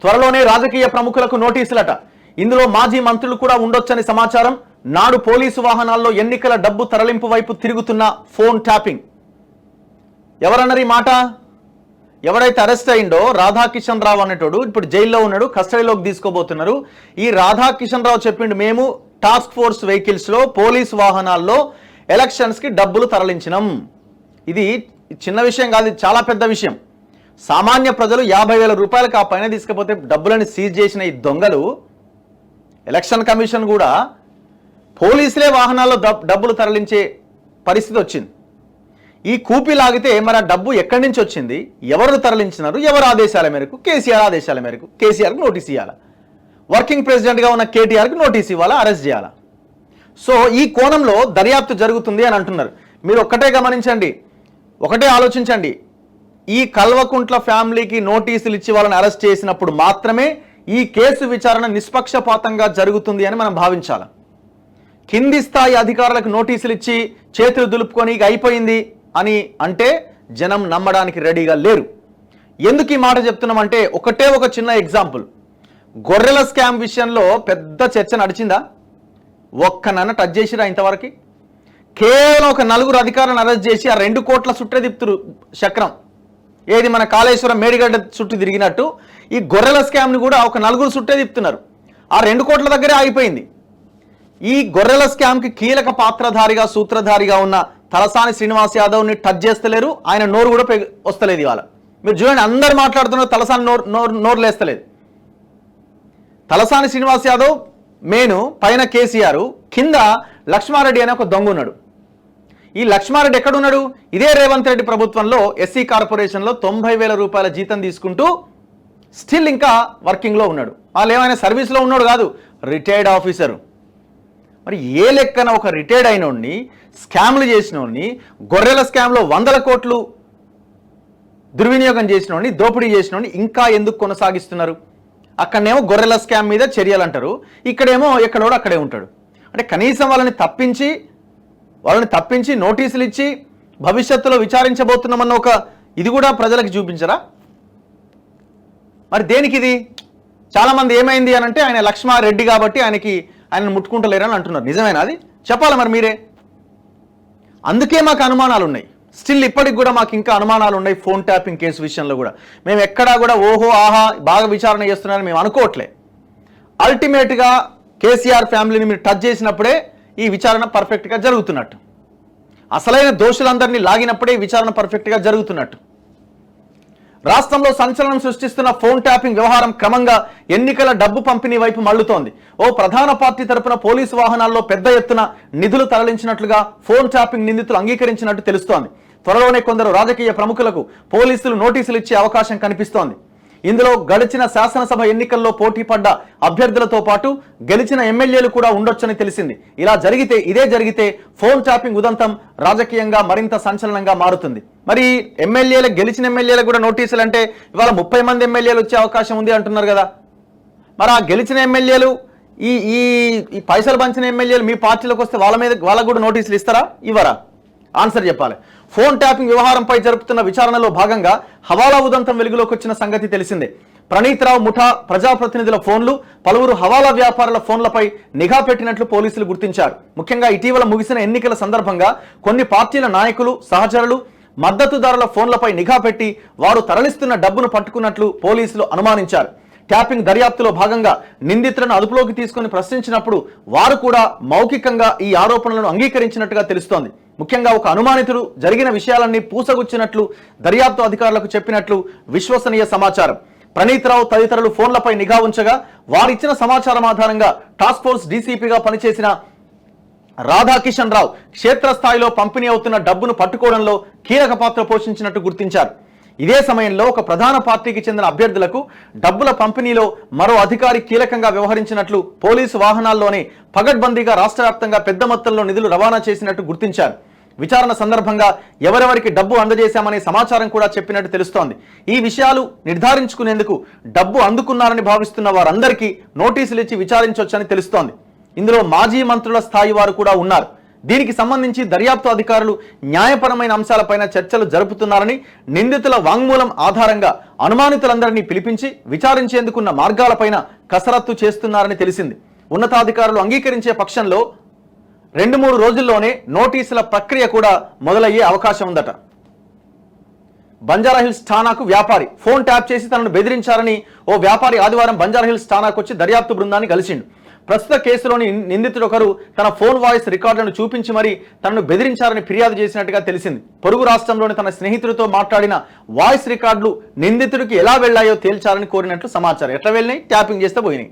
త్వరలోనే రాజకీయ ప్రముఖులకు నోటీసులట. ఇందులో మాజీ మంత్రులు కూడా ఉండొచ్చని సమాచారం. నాడు పోలీసు వాహనాల్లో ఎన్నికల డబ్బు తరలింపు వైపు తిరుగుతున్న ఫోన్ ట్యాపింగ్. ఎవరన్నారు ఈ మాట? ఎవరైతే అరెస్ట్ అయిందో రాధాకిషన్ రావు అనేటోడు ఇప్పుడు జైల్లో ఉన్నాడు, కస్టడీలోకి తీసుకోబోతున్నారు. ఈ రాధాకిషన్ రావు చెప్పిండు, మేము టాస్క్ ఫోర్స్ వెహికల్స్ లో పోలీసు వాహనాల్లో ఎలక్షన్స్ కి డబ్బులు తరలించినాం. ఇది చిన్న విషయం కాదు, ఇది చాలా పెద్ద విషయం. సామాన్య ప్రజలు 50,000 రూపాయలకు ఆ పైన తీసుకపోతే డబ్బులను సీజ్ చేసిన ఈ దొంగలు, ఎలక్షన్ కమిషన్ కూడా పోలీసులే వాహనాల్లో డబ్బులు తరలించే పరిస్థితి వచ్చింది. ఈ కూపీ లాగితే మరి ఆ డబ్బు ఎక్కడి నుంచి వచ్చింది, ఎవరు తరలించినారు, ఎవరు ఆదేశాల మేరకు? కేసీఆర్ ఆదేశాల మేరకు. కేసీఆర్కి నోటీస్ ఇవ్వాలా, వర్కింగ్ ప్రెసిడెంట్గా ఉన్న కేటీఆర్కి నోటీస్ ఇవ్వాలా, అరెస్ట్ చేయాలా? సో ఈ కోణంలో దర్యాప్తు జరుగుతుంది అని అంటున్నారు. మీరు ఒక్కటే గమనించండి, ఒకటే ఆలోచించండి. ఈ కల్వకుంట్ల ఫ్యామిలీకి నోటీసులు ఇచ్చి వాళ్ళని అరెస్ట్ చేసినప్పుడు మాత్రమే ఈ కేసు విచారణ నిష్పక్షపాతంగా జరుగుతుంది అని మనం భావించాలి. కింది స్థాయి అధికారులకు నోటీసులు ఇచ్చి చేతులు దులుపుకొని ఇక అయిపోయింది అని అంటే జనం నమ్మడానికి రెడీగా లేరు. ఎందుకు ఈ మాట చెప్తున్నామంటే ఒకటే ఒక చిన్న ఎగ్జాంపుల్. గొర్రెల స్కామ్ విషయంలో పెద్ద చర్చ నడిచిందా? ఒక్కనన్న టచ్ చేసిరా ఇంతవరకు? కేవలం ఒక 4 అధికారులను అరెస్ట్ చేసి ఆ 2 కోట్ల చుట్టే తిప్పుతురు చక్రం. ఏది మన కాళేశ్వరం మేడిగడ్డ చుట్టూ తిరిగినట్టు ఈ గొర్రెల స్కామ్ని కూడా ఒక 4 చుట్టే తిప్పుతున్నారు. ఆ 2 కోట్ల దగ్గరే ఆగిపోయింది. ఈ గొర్రెల స్కామ్కి కీలక పాత్రధారిగా సూత్రధారిగా ఉన్న తలసాని శ్రీనివాస్ యాదవ్ని టచ్ చేస్తలేరు. ఆయన నోరు కూడా వస్తలేదు. ఇవాళ మీరు చూడండి, అందరు మాట్లాడుతున్నారు, తలసాని నోరు లేస్తలేదు. తలసాని శ్రీనివాస్ యాదవ్ మేను, పైన కేసీఆర్, కింద లక్ష్మారెడ్డి అనే ఒక దొంగ ఉన్నాడు. ఈ లక్ష్మారెడ్డి ఎక్కడున్నాడు? ఇదే రేవంత్ రెడ్డి ప్రభుత్వంలో ఎస్సీ కార్పొరేషన్లో 90,000 రూపాయల జీతం తీసుకుంటూ స్టిల్ ఇంకా వర్కింగ్లో ఉన్నాడు. వాళ్ళు ఏమైనా సర్వీస్లో ఉన్నాడు కాదు, రిటైర్డ్ ఆఫీసరు. మరి ఏ లెక్కన ఒక రిటైర్డ్ అయినోడిని, స్కామ్లు చేసినోడిని, గొర్రెల స్కామ్లో 100 కోట్లు దుర్వినియోగం చేసినోడిని, దోపిడీ చేసినోడిని ఇంకా ఎందుకు కొనసాగిస్తున్నారు? అక్కడనేమో గొర్రెల స్కామ్ మీద చర్యలు అంటారు, ఇక్కడేమో ఎక్కడోడు అక్కడే ఉంటాడు. అంటే కనీసం వాళ్ళని తప్పించి నోటీసులు ఇచ్చి భవిష్యత్తులో విచారించబోతున్నామన్న ఒక ఇది కూడా ప్రజలకు చూపించరా? మరి దేనికి ఇది? చాలామంది ఏమైంది అని అంటే ఆయన లక్ష్మారెడ్డి కాబట్టి ఆయన ముట్టుకుంటలేరని అంటున్నారు. నిజమేనా? అది చెప్పాలి మరి మీరే. అందుకే మాకు అనుమానాలు ఉన్నాయి. స్టిల్ ఇప్పటికి కూడా మాకు ఇంకా అనుమానాలు ఉన్నాయి. ఫోన్ ట్యాపింగ్ కేసు విషయంలో కూడా మేము ఎక్కడా కూడా ఓహో ఆహా బాగా విచారణ చేస్తున్నారని మేము అనుకోవట్లే. అల్టిమేట్గా కేసీఆర్ ఫ్యామిలీని మీరు టచ్ చేసినప్పుడే ఈ విచారణ పర్ఫెక్ట్గా జరుగుతున్నట్టు, అసలైన దోషులందరినీ లాగినప్పుడే విచారణ పర్ఫెక్ట్గా జరుగుతున్నట్టు. రాష్ట్రంలో సంచలనం సృష్టిస్తున్న ఫోన్ ట్యాపింగ్ వ్యవహారం క్రమంగా ఎన్నికల డబ్బు పంపిణీ వైపు మళ్లుతోంది. ఓ ప్రధాన పార్టీ తరపున పోలీసు వాహనాల్లో పెద్ద ఎత్తున నిధులు తరలించినట్లుగా ఫోన్ ట్యాపింగ్ నిందితులు అంగీకరించినట్టు తెలుస్తోంది. త్వరలోనే కొందరు రాజకీయ ప్రముఖులకు పోలీసులు నోటీసులు ఇచ్చే అవకాశం కనిపిస్తోంది. ఇందులో గడిచిన శాసనసభ ఎన్నికల్లో పోటీ పడ్డ అభ్యర్థులతో పాటు గెలిచిన ఎమ్మెల్యేలు కూడా ఉండొచ్చని తెలిసింది. ఇదే జరిగితే ఫోన్ ట్యాపింగ్ ఉదంతం రాజకీయంగా మరింత సంచలనంగా మారుతుంది. మరి గెలిచిన ఎమ్మెల్యేలకు కూడా నోటీసులు అంటే ఇవాళ 30 మంది ఎమ్మెల్యేలు వచ్చే అవకాశం ఉంది అంటున్నారు కదా. మరి ఆ గెలిచిన ఎమ్మెల్యేలు ఈ పైసలు పంచిన ఎమ్మెల్యేలు మీ పార్టీలోకి వస్తే వాళ్ళకు కూడా నోటీసులు ఇస్తారా, ఇవ్వరా? ఆన్సర్ చెప్పాలి. ఫోన్ ట్యాపింగ్ వ్యవహారంపై జరుపుతున్న విచారణలో భాగంగా హవాలా ఉదంతం వెలుగులోకి వచ్చిన సంగతి తెలిసిందే. ప్రణీత్ రావు ముఠా ప్రజాప్రతినిధుల ఫోన్లు, పలువురు హవాలా వ్యాపారుల ఫోన్లపై నిఘా పెట్టినట్లు పోలీసులు గుర్తించారు. ముఖ్యంగా ఇటీవల ముగిసిన ఎన్నికల సందర్భంగా కొన్ని పార్టీల నాయకులు, సహచరులు, మద్దతుదారుల ఫోన్లపై నిఘా పెట్టి వారు తరలిస్తున్న డబ్బును పట్టుకున్నట్లు పోలీసులు అనుమానించారు. ట్యాపింగ్ దర్యాప్తులో భాగంగా నిందితులను అదుపులోకి తీసుకుని ప్రశ్నించినప్పుడు వారు కూడా మౌఖికంగా ఈ ఆరోపణలను అంగీకరించినట్టుగా తెలుస్తోంది. ముఖ్యంగా ఒక అనుమానితుడు జరిగిన విషయాలన్నీ పూసగుచ్చినట్లు దర్యాప్తు అధికారులకు చెప్పినట్లు విశ్వసనీయ సమాచారం. ప్రణీత్ రావు తదితరులు ఫోన్లపై నిఘా ఉంచగా వారిచ్చిన సమాచారం ఆధారంగా టాస్క్ ఫోర్స్ డీసీపీగా పనిచేసిన రాధాకిషన్ రావు క్షేత్రస్థాయిలో పంపిణీ అవుతున్న డబ్బును పట్టుకోవడంలో కీలక పాత్ర పోషించినట్టు గుర్తించారు. ఇదే సమయంలో ఒక ప్రధాన పార్టీకి చెందిన అభ్యర్థులకు డబ్బుల పంపిణీలో మరో అధికారి కీలకంగా వ్యవహరించినట్లు పోలీసు వాహనాల్లోనే పగడ్బందీగా రాష్ట్ర వ్యాప్తంగా పెద్ద మొత్తంలో నిధులు రవాణా చేసినట్టు గుర్తించారు. విచారణ సందర్భంగా ఎవరెవరికి డబ్బు అందజేశామనే సమాచారం కూడా చెప్పినట్టు తెలుస్తోంది. ఈ విషయాలు నిర్ధారించుకునేందుకు డబ్బు అందుకున్నారని భావిస్తున్న వారందరికీ నోటీసులు ఇచ్చి విచారించవచ్చని తెలుస్తోంది. ఇందులో మాజీ మంత్రుల స్థాయి వారు కూడా ఉన్నారు. దీనికి సంబంధించి దర్యాప్తు అధికారులు న్యాయపరమైన అంశాలపైన చర్చలు జరుపుతున్నారని, నిందితుల వాంగ్మూలం ఆధారంగా అనుమానితులందరినీ పిలిపించి విచారించేందుకున్న మార్గాలపైన కసరత్తు చేస్తున్నారని తెలిసింది. ఉన్నతాధికారులు అంగీకరించే పక్షంలో 2-3 రోజుల్లోనే నోటీసుల ప్రక్రియ కూడా మొదలయ్యే అవకాశం ఉందట. బంజారాహిల్స్ ఠాణాకు వ్యాపారి ఫోన్ ట్యాప్ చేసి తనను బెదిరించారని ఓ వ్యాపారి ఆదివారం బంజారాహిల్స్ ఠాణాకు వచ్చి దర్యాప్తు బృందాన్ని కలిసిండు. ప్రస్తుత కేసులోని నిందితుడు ఒకరు తన ఫోన్ వాయిస్ రికార్డులను చూపించి మరీ తనను బెదిరించారని ఫిర్యాదు చేసినట్టుగా తెలిసింది. పొరుగు రాష్ట్రంలోని తన స్నేహితుడితో మాట్లాడిన వాయిస్ రికార్డులు నిందితుడికి ఎలా వెళ్లాయో తేల్చాలని కోరినట్లు సమాచారం. ఎట్లా వెళ్ళినాయి? ట్యాపింగ్ చేస్తే పోయినాయి.